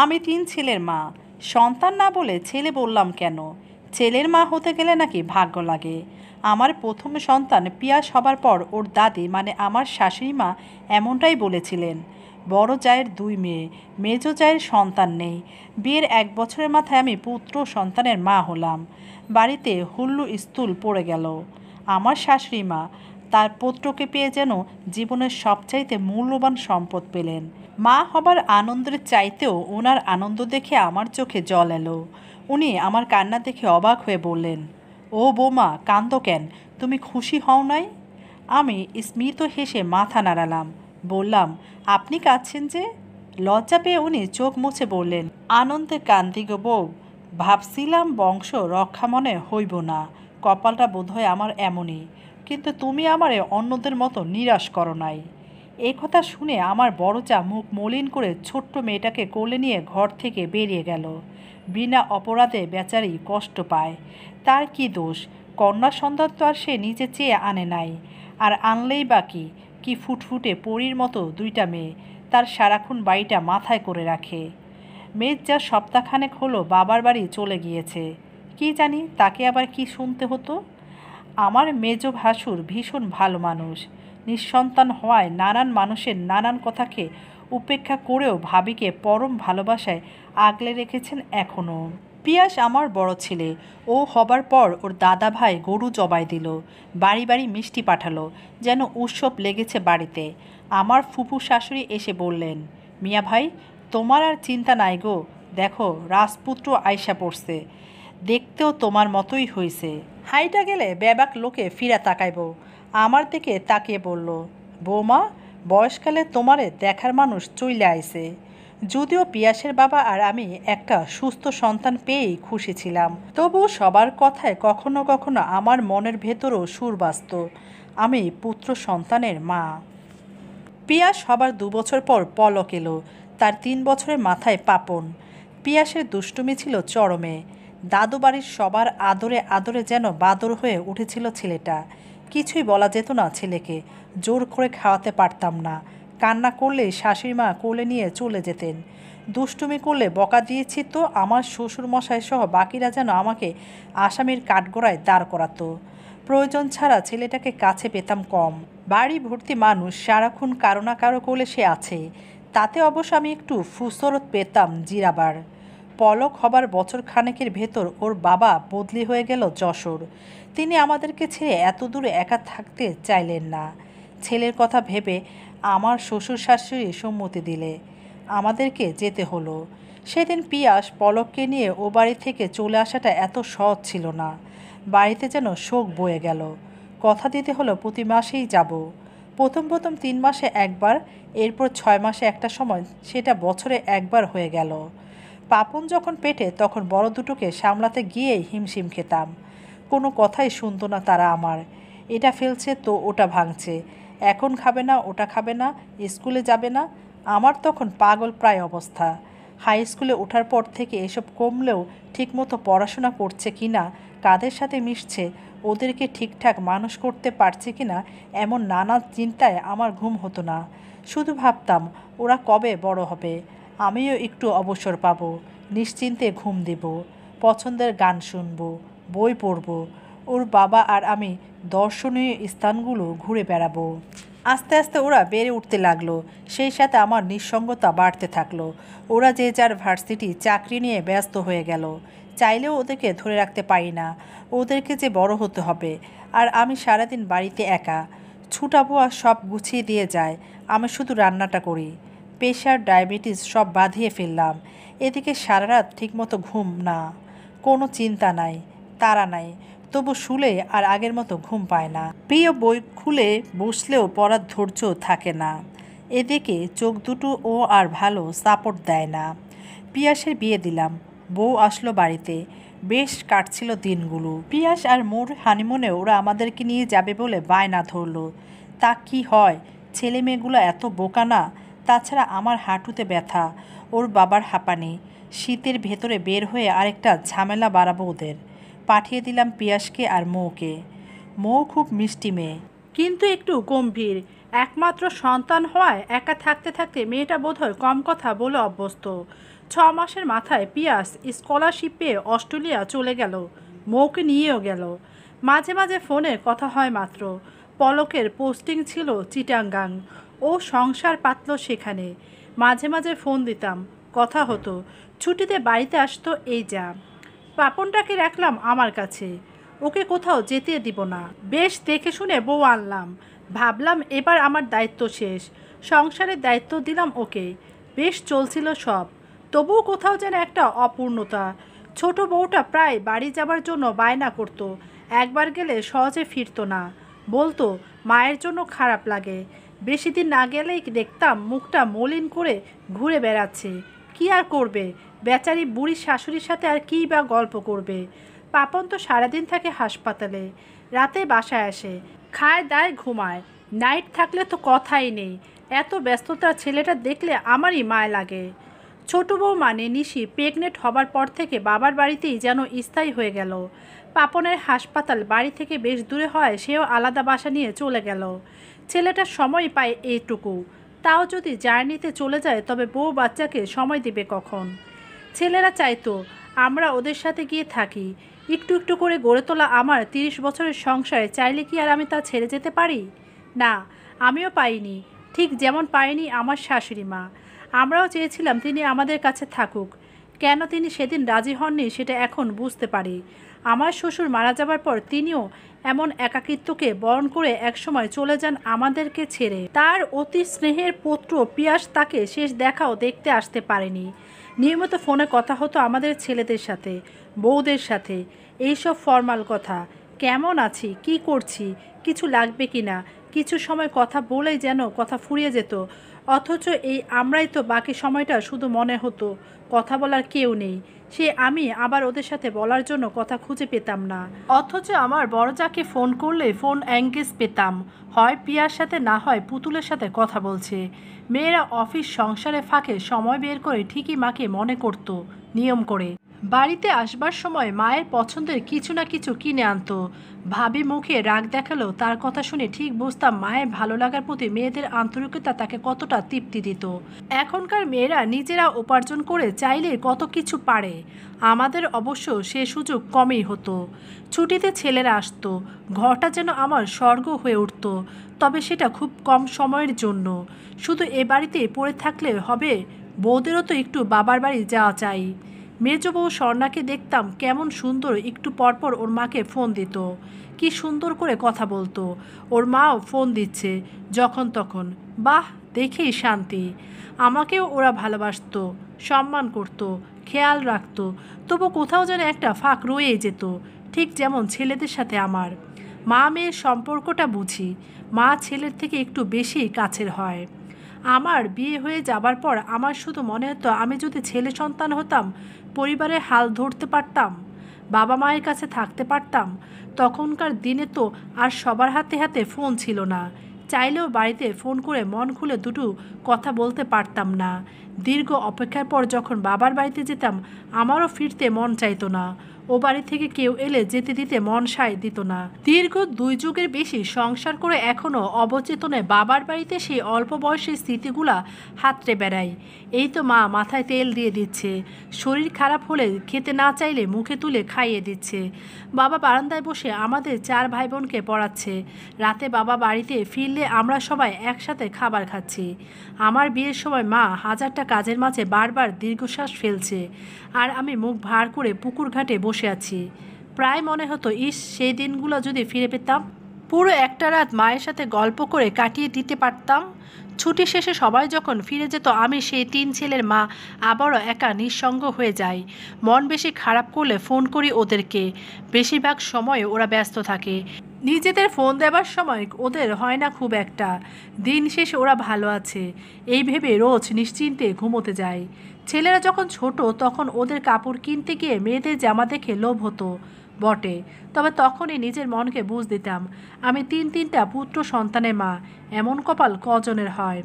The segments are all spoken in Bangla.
আমি ৩ ছেলের মা। সন্তান না বলে ছেলে বললাম কেন? ছেলের মা হতে গেলে নাকি ভাগ্য লাগে। আমার প্রথম সন্তান পিয়াস হবার পর ওর দাদি মানে আমার শাশুড়ি মা এমনটাই বলেছিলেন। বড় জায়ের ২ মেয়ে, মেজো জায়ের সন্তান নেই। বিয়ের ১ বছরের মাথায় আমি পুত্র সন্তানের মা হলাম। বাড়িতে হুল্লোড় পড়ে গেল। আমার শাশুড়ি মা তার পুত্রকে পেয়ে যেন জীবনের সবচাইতে মূল্যবান সম্পদ পেলেন। মা হবার আনন্দের চাইতেও ওনার আনন্দ দেখে আমার চোখে জল এলো। উনি আমার কান্না দেখে অবাক হয়ে বললেন, ও বৌমা, কান্দো কেন? তুমি খুশি হও নাই? আমি স্মিত হেসে মাথা নাড়ালাম। বললাম, আপনি কাঁদছেন যে? লজ্জা পেয়ে উনি চোখ মুছে বললেন, আনন্দে কান্দি গো বউ। ভাবছিলাম বংশ রক্ষা মনে হইব না। কপালটা বোধহয় আমার এমনই। কিন্তু তুমি আমারে অন্যদের মতো নিরাশ করো নাই। এই কথা শুনে আমার বড় চা মুখ মলিন করে ছোট্ট মেয়েটাকে কোলে নিয়ে ঘর থেকে বেরিয়ে গেল। বিনা অপরাধে বেচারি কষ্ট পায়। তার কি দোষ? কন্যা সন্তান তো আর সে নিজে চেয়ে আনে নাই। আর আনলেই বা কি ফুটফুটে পরীর মতো ২টা মেয়ে তার সারাক্ষণ বাড়িটা মাথায় করে রাখে। মেয়ের যা সপ্তাহখানেক হলো বাবার বাড়ি চলে গিয়েছে। কি জানি তাকে আবার কি শুনতে হতো। আমার মেজ ভাসুর ভীষণ ভালো মানুষ। নিঃসন্তান হওয়ায় নানান মানুষের নানান কথাকে উপেক্ষা করেও ভাবিকে পরম ভালোবাসায় আগলে রেখেছেন এখনও। পিয়াস আমার বড় ছেলে। ও হবার পর ওর দাদা ভাই গরু জবাই দিল, বাড়ি বাড়ি মিষ্টি পাঠালো, যেন উৎসব লেগেছে বাড়িতে। আমার ফুফু শাশুড়ি এসে বললেন, মিয়া ভাই, তোমার আর চিন্তা নাই গো। দেখো, রাজপুত্র আয়সা পড়ছে। দেখতেও তোমার মতোই হইছে। হাইটা গেলে বেবাক লোকে ফিরা তাকাইব। আমার দিকে তাকিয়ে বলল, বৌমা, বয়সকালে তোমারে দেখার মানুষ চইলে আইছে। যদিও পিয়াসের বাবা আর আমি একটা সুস্থ সন্তান পেয়েই খুশি ছিলাম, তবু সবার কথায় কখনো কখনো আমার মনের ভেতরও সুর বাজত, আমি পুত্র সন্তানের মা। পিয়াস হবার ২ বছর পর পলক এলো। তার ৩ বছরের মাথায় পাপন। পিয়াসের দুষ্টুমি ছিল চরমে। দাদু বাড়ির সবার আদরে আদরে যেন বাদর হয়ে উঠেছিল ছেলেটা। কিছুই বলা যেত না ছেলেকে, জোর করে খাওয়াতে পারতাম না। কান্না করলে শাশুড়ি মা কোলে নিয়ে চলে যেতেন। দুষ্টুমি করলে বকা দিয়েছি তো আমার শ্বশুরমশাই সহ বাকিরা যেন আমাকে আসামির কাঠগড়ায় দাঁড় করাতো। প্রয়োজন ছাড়া ছেলেটাকে কাছে পেতাম কম। বাড়ি ভর্তি মানুষ, সারাক্ষণ কারো না কারো কোলে সে আছে। তাতে অবশ্য আমি একটু ফুসরত পেতাম জিরাবার। পলক হবার বছর খানেকের ভেতর ওর বাবা বদলি হয়ে গেল যশোর। তিনি আমাদেরকে ছেড়ে এত দূরে একা থাকতে চাইলেন না। ছেলের কথা ভেবে আমার শ্বশুর শাশুড়ি সম্মতি দিলে আমাদেরকে যেতে হলো। সেদিন পিয়াস পলককে নিয়ে ও বাড়ি থেকে চলে আসাটা এত সহজ ছিল না। বাড়িতে যেন শোক বয়ে গেল। কথা দিতে হলো প্রতি মাসেই যাব। প্রথম ৩ মাসে একবার, এরপর ৬ মাসে একটা সময় সেটা বছরে একবার হয়ে গেল। পাপন যখন পেটে তখন বড় দুটোকে সামলাতে গিয়েই হিমশিম খেতাম। কোনো কথাই শুনতো না তারা আমার। এটা ফেলছে তো ওটা ভাঙছে, এখন খাবে না, ওটা খাবে না, স্কুলে যাবে না। আমার তখন পাগল প্রায় অবস্থা। হাই স্কুলে ওঠার পর থেকে এসব কমলেও ঠিকমতো পড়াশোনা করছে কি না, কাদের সাথে মিশছে, ওদেরকে ঠিকঠাক মানুষ করতে পারছে কি না, এমন নানা চিন্তায় আমার ঘুম হতো না। শুধু ভাবতাম ওরা কবে বড় হবে, আমিও একটু অবসর পাব, নিশ্চিন্তে ঘুম দেব, পছন্দের গান শুনব, বই পড়ব, ওর বাবা আর আমি দর্শনীয় স্থানগুলো ঘুরে বেড়াবো। আস্তে আস্তে ওরা বেড়ে উঠতে লাগলো, সেই সাথে আমার নিঃসঙ্গতা বাড়তে থাকলো। ওরা যে যার ভার্সিটি চাকরি নিয়ে ব্যস্ত হয়ে গেল। চাইলেও ওদেরকে ধরে রাখতে পারি না, ওদেরকে যে বড় হতে হবে। আর আমি সারাদিন বাড়িতে একা। ছুটাবো আর সব গুছিয়ে দিয়ে যায়, আমি শুধু রান্নাটা করি। প্রেশার, ডায়াবেটিস সব বাঁধিয়ে ফেললাম। এদিকে সারা রাত ঠিকমতো ঘুম না, কোনো চিন্তা নাই, তাড়া নাই, তবু শুলে আর আগের মতো ঘুম পায় না। প্রিয় বই খুলে বসলেও পড়ার ধৈর্য থাকে না। এদিকে চোখ দুটো ও আর ভালো সাপোর্ট দেয় না। পিয়াসের বিয়ে দিলাম, বউ আসলো বাড়িতে। বেশ কাটছিল দিনগুলো। পিয়াস আর মোর হানিমুনে ওরা আমাদেরকে নিয়ে যাবে বলে বায়না ধরলো। তা কি হয়, ছেলে মেয়েগুলো এত বোকা না? তাছাড়া আমার হাঁটুতে ব্যথা, ওর বাবার হাঁপানি, শীতের ভেতরে বের হয়ে আরেকটা ঝামেলা বাড়াবো ওদের। পাঠিয়ে দিলাম পিয়াসকে আর মৌকে। মৌ খুব মিষ্টি মেয়ে, কিন্তু একটু গম্ভীর। একমাত্র সন্তান হওয়ায় একা থাকতে থাকতে মেয়েটা বোধহয় কম কথা বলে অভ্যস্ত। 6 মাসের মাথায় পিয়াস স্কলারশিপ পেয়ে অস্ট্রেলিয়া চলে গেল, মৌকে নিয়েও গেল। মাঝে মাঝে ফোনে কথা হয় মাত্র। পলকের পোস্টিং ছিল চিটাঙ্গাং, ও সংসার পাতল সেখানে। মাঝে মাঝে ফোন দিতাম, কথা হতো। ছুটিতে বাড়িতে আসতো এই যা। পাপনটাকে রাখলাম আমার কাছে, ওকে কোথাও যেতে দিব না। বেশ দেখে শুনে বউ আনলাম। ভাবলাম এবার আমার দায়িত্ব শেষ, সংসারের দায়িত্ব দিলাম ওকে। বেশ চলছিল সব, তবুও কোথাও যেন একটা অপূর্ণতা। ছোট বউটা প্রায় বাড়ি যাবার জন্য বায়না করত, একবার গেলে সহজে ফিরতো না। বলতো মায়ের জন্য খারাপ লাগে। বেশি দিন না গেলেই দেখতাম মুখটা মলিন করে ঘুরে বেড়াচ্ছে। কি আর করবে, বেচারি বুড়ি শাশুড়ির সাথে আর কী বা গল্প করবে। পাপন তো সারাদিন থাকে হাসপাতালে, রাতে বাসায় আসে, খায় দায় ঘুমায়। নাইট থাকলে তো কথাই নেই। এত ব্যস্ততার ছেলেটা দেখলে আমারই মায় লাগে। ছোট বউ মানে নিশি প্রেগনেন্ট হবার পর থেকে বাবার বাড়িতেই যেন স্থায়ী হয়ে গেল। পাপনের হাসপাতাল বাড়ি থেকে বেশ দূরে হয়, সেও আলাদা বাসা নিয়ে চলে গেল। ছেলেটা সময় পায় এইটুকু, তাও যদি জার্নিতে চলে যায় তবে বউ বাচ্চাকে সময় দিবে কখন। ছেলেরা চাইতো আমরা ওদের সাথে গিয়ে থাকি। একটু একটু করে গড়ে তোলা আমার 30 বছরের সংসারে চাইলে কি আর আমি তা ছেড়ে যেতে পারি? না, আমিও পাইনি, ঠিক যেমন পাইনি আমার শাশুড়ি মা। আমরাও চেয়েছিলাম তিনি আমাদের কাছে থাকুক। কেন তিনি সেদিন রাজি হননি সেটা এখন বুঝতে পারি। আমার শ্বশুর মারা যাবার পর তিনিও এমন একাকিত্বকে বরণ করে একসময় চলে যান আমাদেরকে ছেড়ে। তার অতি স্নেহের পুত্র পিয়াস তাকে শেষ দেখাও দেখতে আসতে পারেনি। নিয়মিত ফোনে কথা হতো আমাদের ছেলেদের সাথে, বউদের সাথে। এইসব ফর্মাল কথা, কেমন আছি, কি করছি, কিছু লাগবে কি না, কিছু সময় কথা বলেই যেন কথা ফুরিয়ে যেত। অথচ এই আমরাই তো বাকি সময়টা শুধু মনে হতো কথা বলার কেউ নেই। সে আমি আবার ওদের সাথে বলার জন্য কথা খুঁজে পেতাম না। অথচ আমার বড়জাকে ফোন করলে ফোন এঙ্গেজ পেতাম, হয় পিয়ার সাথে না হয় পুতুলের সাথে কথা বলছে। মেয়েরা অফিস সংসারে ফাঁকে সময় বের করে ঠিকই মাকে মনে করত নিয়ম করে। বাড়িতে আসবার সময় মায়ের পছন্দের কিছু না কিছু কিনে আনতো। ভাবি মুখে রাগ দেখালেও তার কথা শুনে ঠিক বুঝতাম মায়ের ভালো লাগার প্রতি মেয়েদের আন্তরিকতা তাকে কতটা তৃপ্তি দিত। এখনকার মেয়েরা নিজেরা উপার্জন করে চাইলে কত কিছু পারে, আমাদের অবশ্য সে সুযোগ কমই হতো। ছুটিতে ছেলেরা আসতো, ঘরটা যেন আমার স্বর্গ হয়ে উঠত। তবে সেটা খুব কম সময়ের জন্য। শুধু এ বাড়িতে পড়ে থাকলে হবে, বউদেরও তো একটু বাবার বাড়ি যাওয়া চাই। মেজ বউ স্বর্ণাকে দেখতাম কেমন সুন্দর একটু পরপর ওর মাকে ফোন দিত, কি সুন্দর করে কথা বলতো। ওর মাও ফোন দিচ্ছে যখন তখন, বাহ দেখেই শান্তি। আমাকেও ওরা ভালোবাসতো, সম্মান করত, খেয়াল রাখতো। তবু কোথাও যেন একটা ফাঁক রয়েই যেত, ঠিক যেমন ছেলেদের সাথে আমার। মা মেয়ের সম্পর্কটা বুঝি, মা ছেলের থেকে একটু বেশি কাছের হয়। আমার বিয়ে হয়ে যাবার পর আমার শুধু মনে হতো আমি যদি ছেলে সন্তান হতাম, পরিবারের হাল ধরতে পারতাম, বাবা মায়ের কাছে থাকতে পারতাম। তখনকার দিনে তো আর সবার হাতে হাতে ফোন ছিল না, চাইলেও বাড়িতে ফোন করে মন খুলে দুটো কথা বলতে পারতাম না। দীর্ঘ অপেক্ষার পর যখন বাবার বাড়িতে যেতাম আমারও ফিরতে মন চাইতো না। ও বাড়ি থেকে কেউ এলে যেতে দিতে মন সায় দিত না। দীর্ঘ 2 যুগের বেশি সংসার করে এখনও অবচেতনে বাবার বাড়িতে সেই অল্প বয়সের স্মৃতিগুলা হাতড়ে বেড়াই। এই তো মা মাথায় তেল দিয়ে দিচ্ছে, শরীর খারাপ হলে খেতে না চাইলে মুখে তুলে খাইয়ে দিচ্ছে। বাবা বারান্দায় বসে আমাদের 4 ভাই বোনকে পড়াচ্ছে। রাতে বাবা বাড়িতে ফিরলে আমরা সবাই একসাথে খাবার খাচ্ছি। আমার বিয়ের সময় মা হাজারটা কাজের মাঝে বারবার দীর্ঘশ্বাস ফেলছে, আর আমি মুখ ভার করে পুকুর ঘাটে বসে আছি। প্রায় মনে হতো ইস, সেই দিনগুলো যদি ফিরে পেতাম, পুরো একটা রাত মায়ের সাথে গল্প করে কাটিয়ে দিতে পারতাম। ছুটি শেষে সবাই যখন ফিরে যেত আমি সেই 3 ছেলের মা আবারও একা নিঃসঙ্গ হয়ে যাই। মন বেশি খারাপ করলে ফোন করি ওদেরকে, বেশিরভাগ সময় ওরা ব্যস্ত থাকে। নিজেদের ফোন দেবার সময় ওদের হয় না খুব একটা। দিন শেষে ওরা ভালো আছে এই ভেবে রোজ নিশ্চিন্তে ঘুমোতে যায়। ছেলেরা যখন ছোট তখন ওদের কাপড় কিনতে গিয়ে মেয়েদের জামা দেখে লোভ হতো বটে, তবে তখনই নিজের মনকে বুঝ দিতাম আমি 3টা পুত্র সন্তানের মা, এমন কপাল কজনের হয়।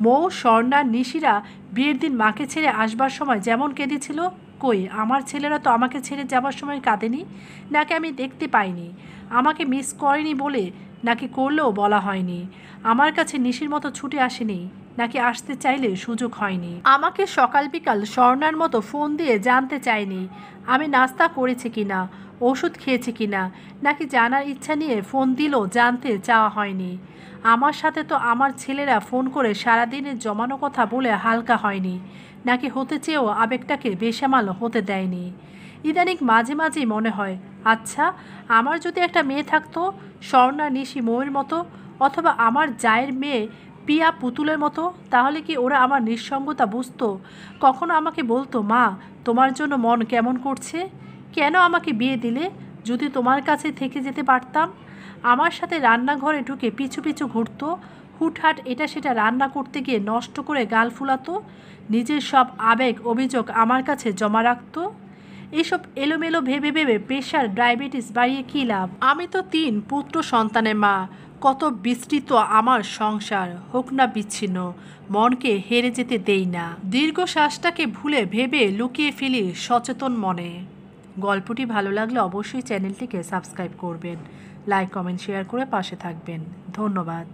মৌ, স্বর্ণা, নিশিরা বিয়ের দিন মাকে ছেড়ে আসবার সময় যেমন কেঁদেছিল কই আমার ছেলেরা তো আমাকে ছেড়ে যাবার সময় কাঁদেনি, নাকি আমি দেখতে পাইনি? আমাকে মিস করেনি বলে নাকি করলেও বলা হয়নি? আমার কাছে নিশির মতো ছুটে আসেনি, নাকি আসতে চাইলে সুযোগ হয়নি? আমাকে সকাল বিকাল স্বর্ণার মতো ফোন দিয়ে জানতে চাইনি আমি নাস্তা করেছি কিনা, ওষুধ খেয়েছি কিনা, নাকি জানার ইচ্ছা নিয়ে ফোন দিলেও জানতে চাওয়া হয়নি? আমার সাথে তো আমার ছেলেরা ফোন করে সারাদিনের জমানো কথা বলে হালকা হয়নি, নাকি হতে চেয়েও আবেগটাকে বেসামাল হতে দেয়নি? ইদানিং মাঝে মাঝেই মনে হয়, আচ্ছা আমার যদি একটা মেয়ে থাকতো, স্বর্ণা নিশি মৌয়ের মতো, অথবা আমার জায়ের মেয়ে পিয়া পুতুলের মতো, তাহলে কি ওরা আমার নিঃসঙ্গতা বুঝতো? কখনো আমাকে বলতো, মা তোমার জন্য মন কেমন করছে, কেন আমাকে বিয়ে দিলে, যদি তোমার কাছে থেকে যেতে পারতাম? আমার সাথে রান্নাঘরে ঢুকে পিছু পিছু ঘুরতো, হুটহাট এটা সেটা রান্না করতে গিয়ে নষ্ট করে গাল ফুলাতো, নিজের সব আবেগ অভিযোগ আমার কাছে জমা রাখতো। এসব এলোমেলো ভেবে ভেবে প্রেশার ডায়াবেটিস বাড়িয়ে কী লাভ? আমি তো 3 পুত্র সন্তানের মা, কত বিস্তৃত আমার সংসার, হোক না বিচ্ছিন্ন, মনকে হেরে যেতে দেই না। দীর্ঘশ্বাসটাকে ভুলে ভেবে লুকিয়ে ফেলি সচেতন মনে। গল্পটি ভালো লাগলে অবশ্যই চ্যানেলটিকে সাবস্ক্রাইব করবেন, লাইক কমেন্ট শেয়ার করে পাশে থাকবেন। ধন্যবাদ।